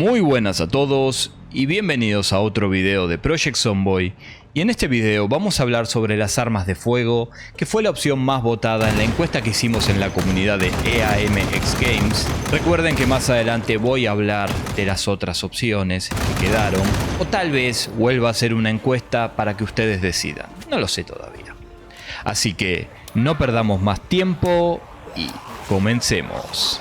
Muy buenas a todos y bienvenidos a otro video de Project Zomboid. Y en este video vamos a hablar sobre las armas de fuego, que fue la opción más votada en la encuesta que hicimos en la comunidad de EAMX Games. Recuerden que más adelante voy a hablar de las otras opciones que quedaron, o tal vez vuelva a hacer una encuesta para que ustedes decidan, no lo sé todavía. Así que no perdamos más tiempo y comencemos.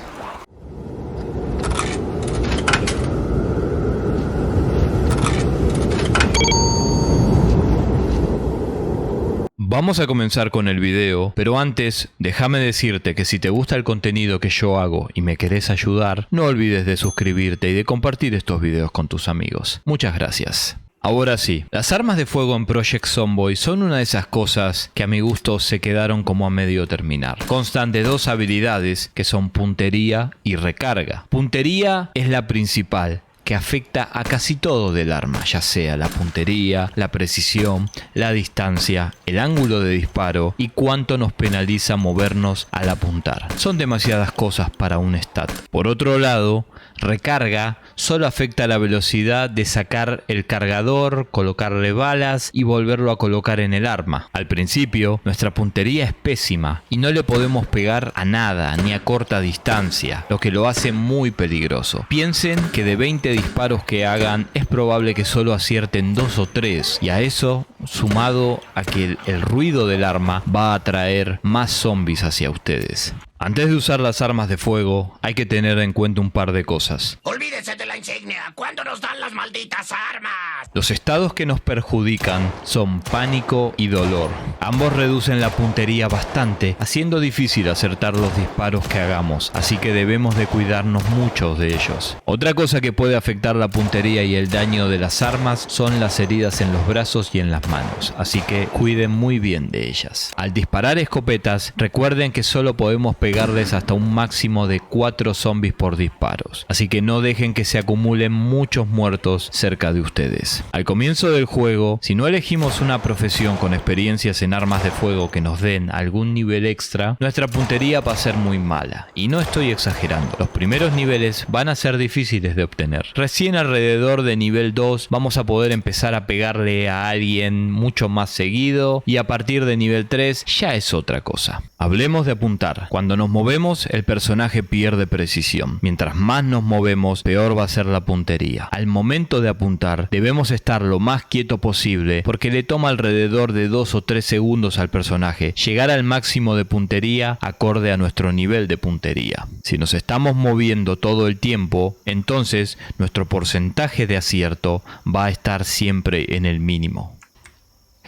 Vamos a comenzar con el video, pero antes déjame decirte que si te gusta el contenido que yo hago y me querés ayudar, no olvides de suscribirte y de compartir estos videos con tus amigos. Muchas gracias. Ahora sí, las armas de fuego en Project Zomboid son una de esas cosas que a mi gusto se quedaron como a medio terminar. Constan de dos habilidades que son puntería y recarga. Puntería es la principal, que afecta a casi todo del arma, ya sea la puntería, la precisión, la distancia, el ángulo de disparo y cuánto nos penaliza movernos al apuntar. Son demasiadas cosas para un stat. Por otro lado, recarga solo afecta la velocidad de sacar el cargador, colocarle balas y volverlo a colocar en el arma. Al principio, nuestra puntería es pésima y no le podemos pegar a nada ni a corta distancia, lo que lo hace muy peligroso. Piensen que de 20 disparos que hagan es probable que solo acierten 2 o 3, y a eso, sumado a que el ruido del arma va a atraer más zombies hacia ustedes. Antes de usar las armas de fuego, hay que tener en cuenta un par de cosas. ¡Olvídense de la insignia! ¿Cuándo nos dan las malditas armas? Los estados que nos perjudican son pánico y dolor. Ambos reducen la puntería bastante, haciendo difícil acertar los disparos que hagamos, así que debemos de cuidarnos mucho de ellos. Otra cosa que puede afectar la puntería y el daño de las armas son las heridas en los brazos y en las manos, así que cuiden muy bien de ellas. Al disparar escopetas, recuerden que solo podemos pegarles hasta un máximo de 4 zombies por disparos, así que no dejen que se acumulen muchos muertos cerca de ustedes. Al comienzo del juego, si no elegimos una profesión con experiencias en armas de fuego que nos den algún nivel extra, nuestra puntería va a ser muy mala, y no estoy exagerando. Los primeros niveles van a ser difíciles de obtener. Recién alrededor de nivel 2 vamos a poder empezar a pegarle a alguien mucho más seguido, y a partir de nivel 3 ya es otra cosa. Hablemos de apuntar. Cuando nos movemos, el personaje pierde precisión. Mientras más nos movemos, peor va a ser la puntería. Al momento de apuntar, debemos estar lo más quieto posible, porque le toma alrededor de 2 o 3 segundos al personaje llegar al máximo de puntería acorde a nuestro nivel de puntería. Si nos estamos moviendo todo el tiempo, entonces nuestro porcentaje de acierto va a estar siempre en el mínimo.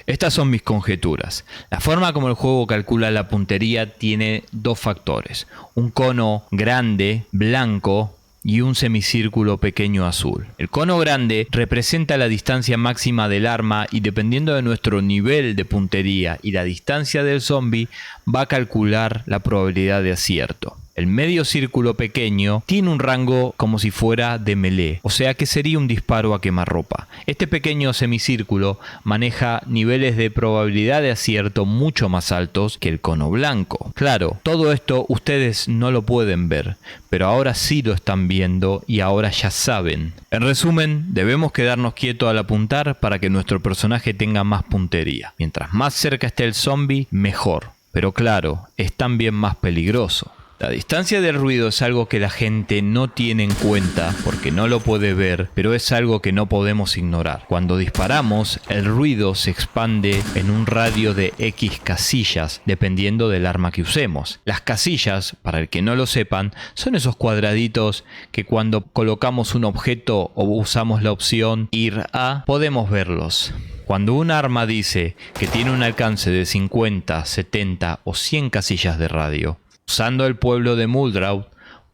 Estas son mis conjeturas. La forma como el juego calcula la puntería tiene dos factores: un cono grande, blanco, y un semicírculo pequeño azul. El cono grande representa la distancia máxima del arma y, dependiendo de nuestro nivel de puntería y la distancia del zombie, va a calcular la probabilidad de acierto. El medio círculo pequeño tiene un rango como si fuera de melee, o sea que sería un disparo a quemarropa. Este pequeño semicírculo maneja niveles de probabilidad de acierto mucho más altos que el cono blanco. Claro, todo esto ustedes no lo pueden ver, pero ahora sí lo están viendo y ahora ya saben. En resumen, debemos quedarnos quietos al apuntar para que nuestro personaje tenga más puntería. Mientras más cerca esté el zombie, mejor. Pero claro, es también más peligroso. La distancia del ruido es algo que la gente no tiene en cuenta porque no lo puede ver, pero es algo que no podemos ignorar. Cuando disparamos, el ruido se expande en un radio de X casillas, dependiendo del arma que usemos. Las casillas, para el que no lo sepan, son esos cuadraditos que cuando colocamos un objeto o usamos la opción ir a, podemos verlos. Cuando un arma dice que tiene un alcance de 50, 70 o 100 casillas de radio, usando el pueblo de Muldraugh,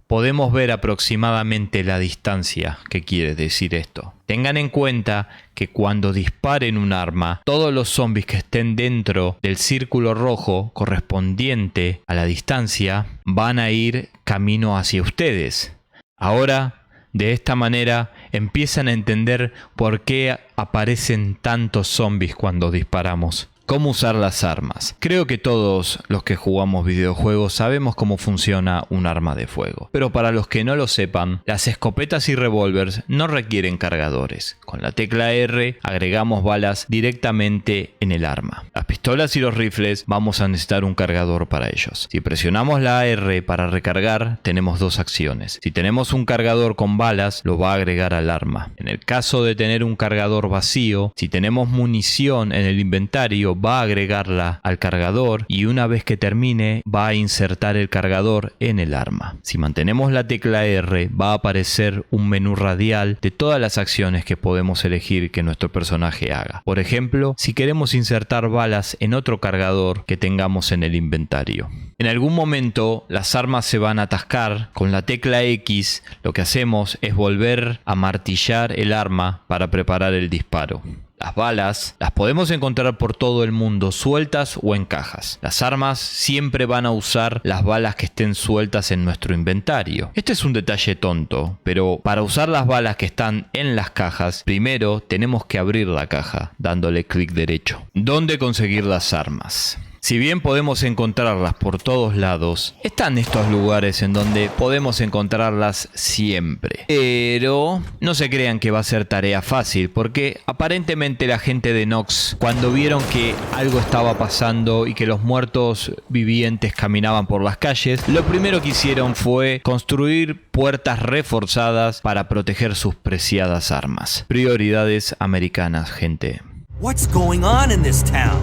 podemos ver aproximadamente la distancia que quiere decir esto. Tengan en cuenta que cuando disparen un arma, todos los zombies que estén dentro del círculo rojo correspondiente a la distancia van a ir camino hacia ustedes. Ahora, de esta manera, empiezan a entender por qué aparecen tantos zombies cuando disparamos. ¿Cómo usar las armas? Creo que todos los que jugamos videojuegos sabemos cómo funciona un arma de fuego. Pero para los que no lo sepan, las escopetas y revólveres no requieren cargadores. Con la tecla R agregamos balas directamente en el arma. Las pistolas y los rifles vamos a necesitar un cargador para ellos. Si presionamos la R para recargar, tenemos dos acciones. Si tenemos un cargador con balas, lo va a agregar al arma. En el caso de tener un cargador vacío, si tenemos munición en el inventario, va a agregarla al cargador y una vez que termine va a insertar el cargador en el arma. Si mantenemos la tecla R va a aparecer un menú radial de todas las acciones que podemos elegir que nuestro personaje haga. Por ejemplo, si queremos insertar balas en otro cargador que tengamos en el inventario. En algún momento las armas se van a atascar. Con la tecla X lo que hacemos es volver a martillar el arma para preparar el disparo. Las balas las podemos encontrar por todo el mundo sueltas o en cajas. Las armas siempre van a usar las balas que estén sueltas en nuestro inventario. Este es un detalle tonto, pero para usar las balas que están en las cajas, primero tenemos que abrir la caja dándole clic derecho. ¿Dónde conseguir las armas? Si bien podemos encontrarlas por todos lados, están estos lugares en donde podemos encontrarlas siempre. Pero no se crean que va a ser tarea fácil, porque aparentemente la gente de Nox, cuando vieron que algo estaba pasando y que los muertos vivientes caminaban por las calles, lo primero que hicieron fue construir puertas reforzadas para proteger sus preciadas armas. Prioridades americanas, gente. What's going on in this town?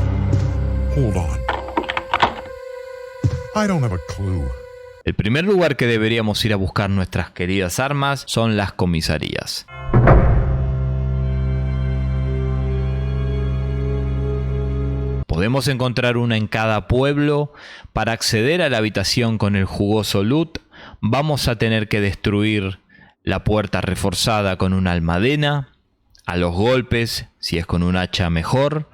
Hold on. I don't have a clue. El primer lugar que deberíamos ir a buscar nuestras queridas armas son las comisarías. Podemos encontrar una en cada pueblo. Para acceder a la habitación con el jugoso loot, vamos a tener que destruir la puerta reforzada con una almadena, a los golpes, si es con un hacha mejor,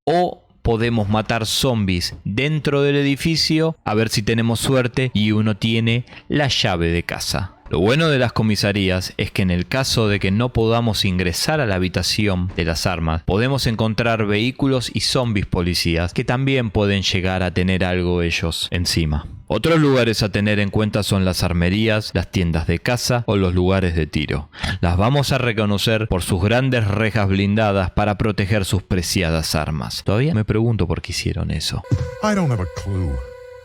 o podemos matar zombies dentro del edificio, a ver si tenemos suerte y uno tiene la llave de casa. Lo bueno de las comisarías es que en el caso de que no podamos ingresar a la habitación de las armas, podemos encontrar vehículos y zombies policías que también pueden llegar a tener algo ellos encima. Otros lugares a tener en cuenta son las armerías, las tiendas de caza o los lugares de tiro. Las vamos a reconocer por sus grandes rejas blindadas para proteger sus preciadas armas. Todavía me pregunto por qué hicieron eso. I don't have a clue.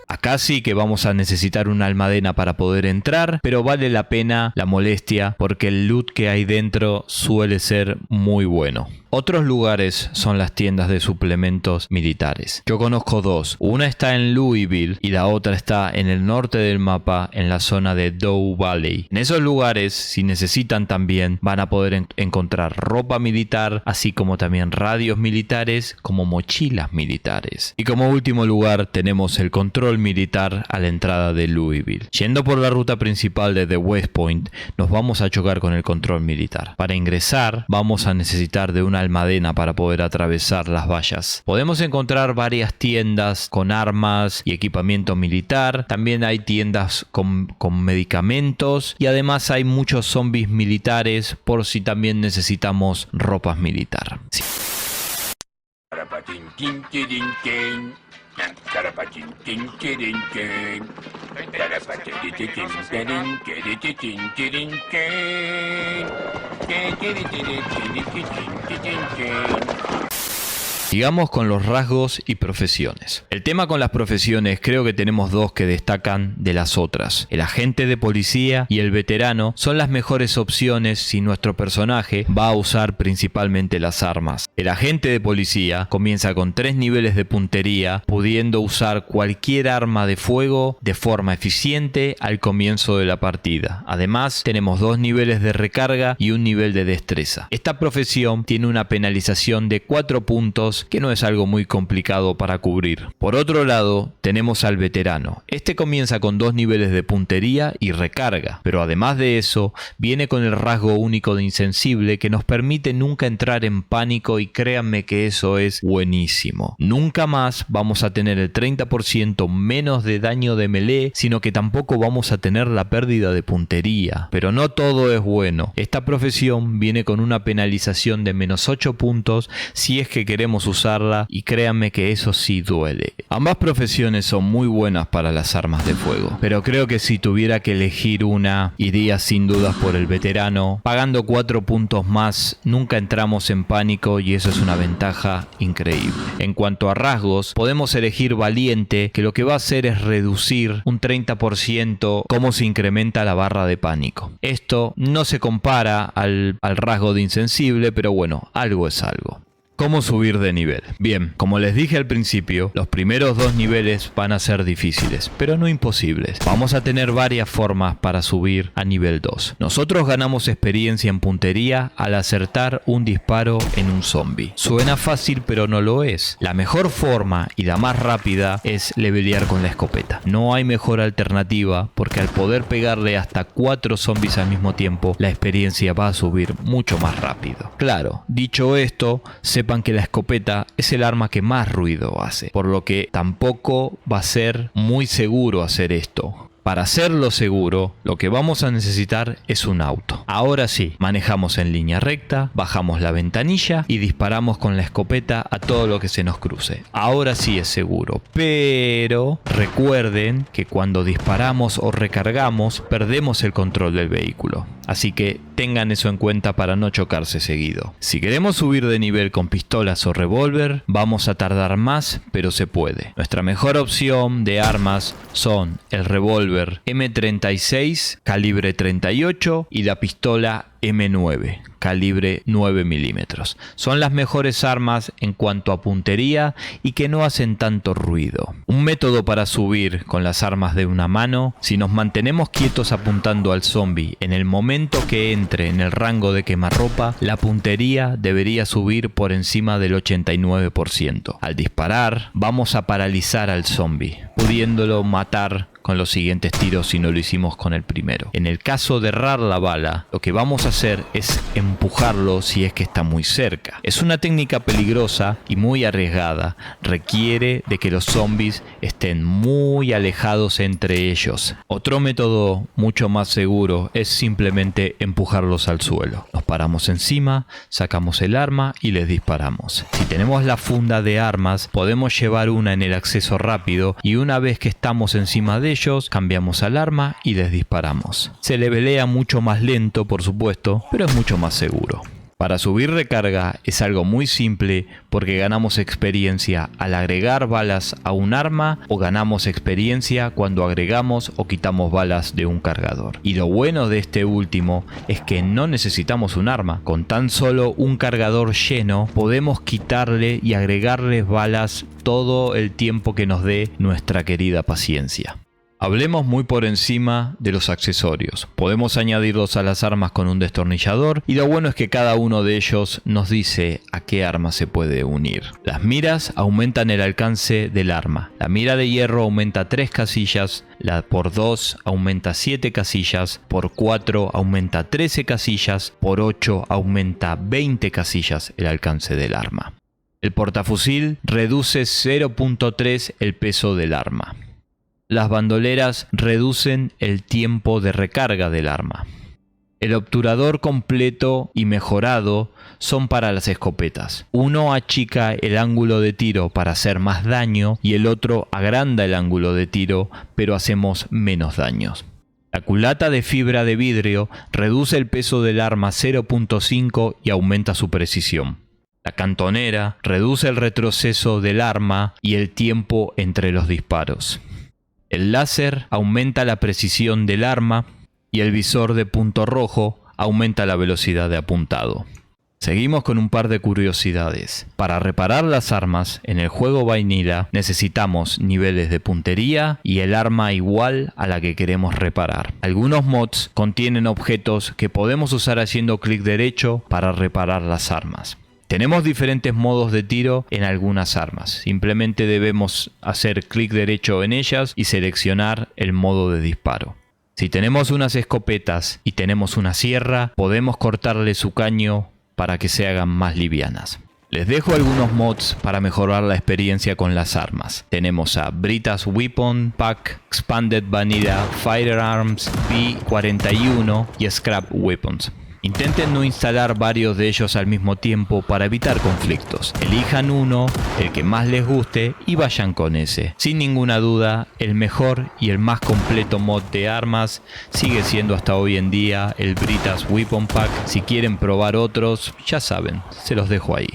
Acá sí que vamos a necesitar una almadena para poder entrar, pero vale la pena la molestia porque el loot que hay dentro suele ser muy bueno. Otros lugares son las tiendas de suplementos militares. Yo conozco dos. Una está en Louisville y la otra está en el norte del mapa, en la zona de Dow Valley. En esos lugares, si necesitan también, van a poder encontrar ropa militar, así como también radios militares, como mochilas militares. Y como último lugar tenemos el control militar a la entrada de Louisville. Yendo por la ruta principal de The West Point, nos vamos a chocar con el control militar. Para ingresar, vamos a necesitar de una almadena para poder atravesar las vallas. Podemos encontrar varias tiendas con armas y equipamiento militar. También hay tiendas con medicamentos y además hay muchos zombies militares por si también necesitamos ropa militar. Sí. Sigamos con los rasgos y profesiones. El tema con las profesiones, creo que tenemos dos que destacan de las otras. El agente de policía y el veterano son las mejores opciones si nuestro personaje va a usar principalmente las armas. El agente de policía comienza con 3 niveles de puntería, pudiendo usar cualquier arma de fuego de forma eficiente al comienzo de la partida. Además, tenemos 2 niveles de recarga y un nivel de destreza. Esta profesión tiene una penalización de 4 puntos, que no es algo muy complicado para cubrir. Por otro lado, tenemos al veterano. Este comienza con 2 niveles de puntería y recarga, pero además de eso, viene con el rasgo único de insensible que nos permite nunca entrar en pánico y y créanme que eso es buenísimo. Nunca más vamos a tener el 30% menos de daño de melee, sino que tampoco vamos a tener la pérdida de puntería. Pero no todo es bueno. Esta profesión viene con una penalización de menos 8 puntos si es que queremos usarla, y créanme que eso sí duele. Ambas profesiones son muy buenas para las armas de fuego, pero creo que si tuviera que elegir una, iría sin dudas por el veterano. Pagando 4 puntos más, nunca entramos en pánico y eso es una ventaja increíble. En cuanto a rasgos, podemos elegir valiente, que lo que va a hacer es reducir un 30% cómo se incrementa la barra de pánico. Esto no se compara al rasgo de insensible, pero bueno, algo es algo. ¿Cómo subir de nivel? Bien, como les dije al principio, los primeros 2 niveles van a ser difíciles, pero no imposibles. Vamos a tener varias formas para subir a nivel 2. Nosotros ganamos experiencia en puntería al acertar un disparo en un zombie. Suena fácil, pero no lo es. La mejor forma y la más rápida es levelear con la escopeta. No hay mejor alternativa, porque al poder pegarle hasta 4 zombies al mismo tiempo, la experiencia va a subir mucho más rápido. Claro, dicho esto, sepan que la escopeta es el arma que más ruido hace, por lo que tampoco va a ser muy seguro hacer esto. Para hacerlo seguro, lo que vamos a necesitar es un auto. Ahora sí, manejamos en línea recta, bajamos la ventanilla y disparamos con la escopeta a todo lo que se nos cruce. Ahora sí es seguro, pero recuerden que cuando disparamos o recargamos, perdemos el control del vehículo. Así que tengan eso en cuenta para no chocarse seguido. Si queremos subir de nivel con pistolas o revólver, vamos a tardar más, pero se puede. Nuestra mejor opción de armas son el revólver M36 calibre 38 y la pistola M9 calibre 9 milímetros. Son las mejores armas en cuanto a puntería y que no hacen tanto ruido. Un método para subir con las armas de una mano: si nos mantenemos quietos apuntando al zombie, en el momento que entre en el rango de quemarropa, la puntería debería subir por encima del 89%. Al disparar, vamos a paralizar al zombie, pudiéndolo matar con los siguientes tiros si no lo hicimos con el primero. En el caso de errar la bala, lo que vamos a hacer es empujarlo si es que está muy cerca. Es una técnica peligrosa y muy arriesgada. Requiere de que los zombies estén muy alejados entre ellos. Otro método mucho más seguro es simplemente empujarlos al suelo. Nos paramos encima, sacamos el arma y les disparamos. Si tenemos la funda de armas, podemos llevar una en el acceso rápido y una vez que estamos encima de ellos, cambiamos al arma y les disparamos. Se levelea mucho más lento, por supuesto, pero es mucho más seguro. Para subir recarga es algo muy simple, porque ganamos experiencia al agregar balas a un arma o ganamos experiencia cuando agregamos o quitamos balas de un cargador. Y lo bueno de este último es que no necesitamos un arma. Con tan solo un cargador lleno podemos quitarle y agregarle balas todo el tiempo que nos dé nuestra querida paciencia. Hablemos muy por encima de los accesorios. Podemos añadirlos a las armas con un destornillador y lo bueno es que cada uno de ellos nos dice a qué arma se puede unir. Las miras aumentan el alcance del arma. La mira de hierro aumenta 3 casillas, la por 2 aumenta 7 casillas, por 4 aumenta 13 casillas, por 8 aumenta 20 casillas el alcance del arma. El portafusil reduce 0.3 el peso del arma. Las bandoleras reducen el tiempo de recarga del arma. El obturador completo y mejorado son para las escopetas. Uno achica el ángulo de tiro para hacer más daño y el otro agranda el ángulo de tiro, pero hacemos menos daños. La culata de fibra de vidrio reduce el peso del arma 0.5 y aumenta su precisión. La cantonera reduce el retroceso del arma y el tiempo entre los disparos. El láser aumenta la precisión del arma y el visor de punto rojo aumenta la velocidad de apuntado. Seguimos con un par de curiosidades. Para reparar las armas en el juego Vanilla necesitamos niveles de puntería y el arma igual a la que queremos reparar. Algunos mods contienen objetos que podemos usar haciendo clic derecho para reparar las armas. Tenemos diferentes modos de tiro en algunas armas. Simplemente debemos hacer clic derecho en ellas y seleccionar el modo de disparo. Si tenemos unas escopetas y tenemos una sierra, podemos cortarle su caño para que se hagan más livianas. Les dejo algunos mods para mejorar la experiencia con las armas. Tenemos a Brita's Weapon Pack, Expanded Vanilla Firearms, P41 y Scrap Weapons. Intenten no instalar varios de ellos al mismo tiempo para evitar conflictos. Elijan uno, el que más les guste y vayan con ese. Sin ninguna duda, el mejor y el más completo mod de armas sigue siendo hasta hoy en día el Brita's Weapon Pack. Si quieren probar otros, ya saben, se los dejo ahí.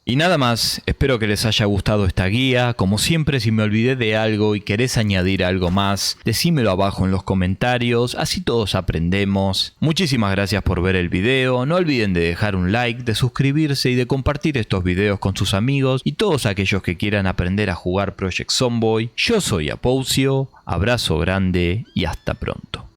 Y nada más, espero que les haya gustado esta guía. Como siempre, si me olvidé de algo y querés añadir algo más, decímelo abajo en los comentarios, así todos aprendemos. Muchísimas gracias por ver el video, no olviden de dejar un like, de suscribirse y de compartir estos videos con sus amigos y todos aquellos que quieran aprender a jugar Project Zomboid. Yo soy Apousio, abrazo grande y hasta pronto.